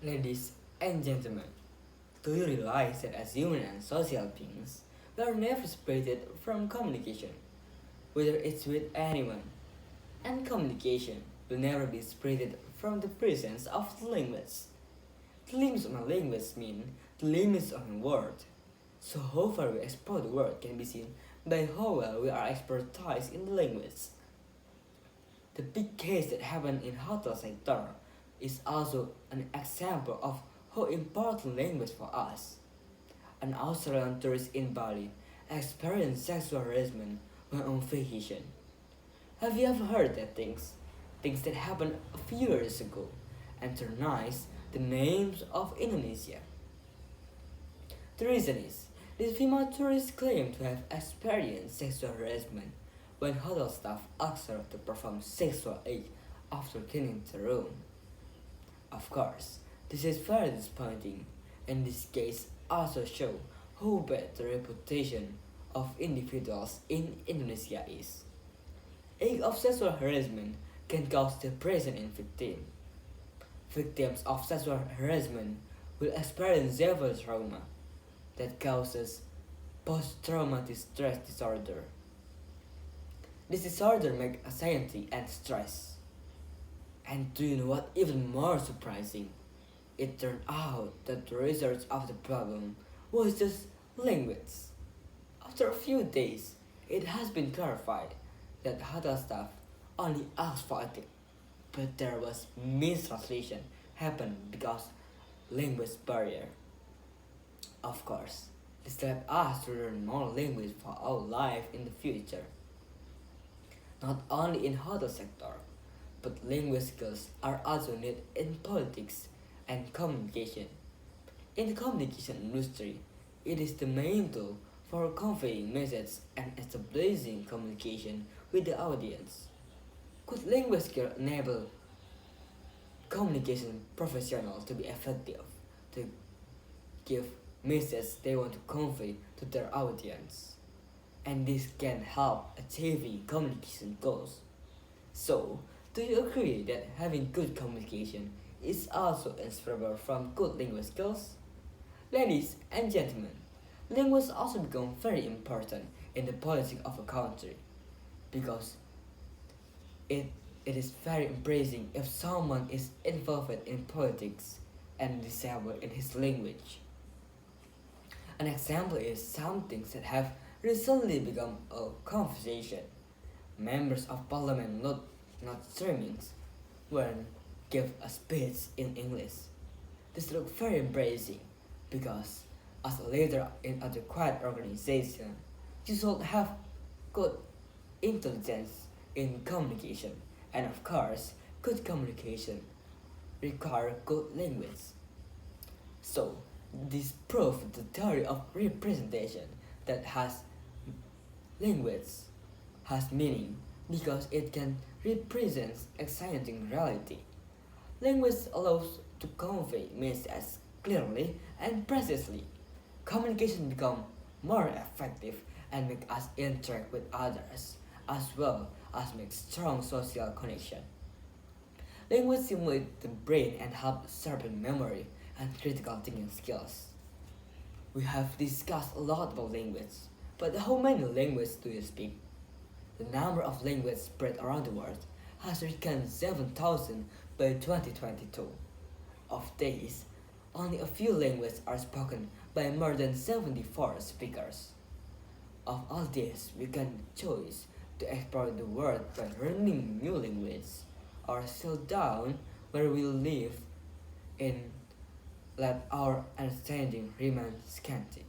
Ladies and gentlemen, do you realize that as human and social beings, we are never separated from communication, whether it's with anyone? And communication will never be separated from the presence of the language. The limits of a language mean the limits of a word. So how far we explore the word can be seen by how well we are expertise in the language. The big case that happened in hotel sector is also an example of how important language for us. An Australian tourist in Bali experienced sexual harassment when on vacation. Have you ever heard that things that happened a few years ago, and turned the names of Indonesia? The reason is, this female tourist claimed to have experienced sexual harassment when hotel staff asked her to perform sexual acts after cleaning the room. Of course, this is very disappointing, and this case also shows how bad the reputation of individuals in Indonesia is. Acts of sexual harassment can cause depression in victims. Victims of sexual harassment will experience severe trauma that causes post-traumatic stress disorder. This disorder makes anxiety and stress. And do you know what even more surprising? It turned out that the research of the problem was just language. After a few days, it has been clarified that hotel staff only asked for a tip, but there was mistranslation happened because language barrier. Of course, this led us to learn more language for our life in the future. Not only in hotel sector, but language skills are also needed in politics and communication. In the communication industry, it is the main tool for conveying messages and establishing communication with the audience. Could language skills enable communication professionals to be effective, to give messages they want to convey to their audience? And this can help achieving communication goals. So, do you agree that having good communication is also inseparable from good language skills? Ladies and gentlemen, language also become very important in the politics of a country because it, it is very embracing if someone is involved in politics and disabled in his language. An example is some things that have recently become a conversation. Members of parliament not sermons when give a speech in English. This looks very embracing because as a leader in a quiet organization, you should have good intelligence in communication, and of course, good communication require good language. So, this proves the theory of representation that has language has meaning because it can represent exciting reality. Language allows to convey messages clearly and precisely. Communication becomes more effective and make us interact with others as well as make strong social connection. Language stimulates the brain and helps sharpen memory and critical thinking skills. We have discussed a lot about language, but how many languages do you speak? The number of languages spread around the world has reached 7,000 by 2022. Of these, only a few languages are spoken by more than 74 speakers. Of all these, we can choose to explore the world by learning new language or settle down where we live and let our understanding remain scanty.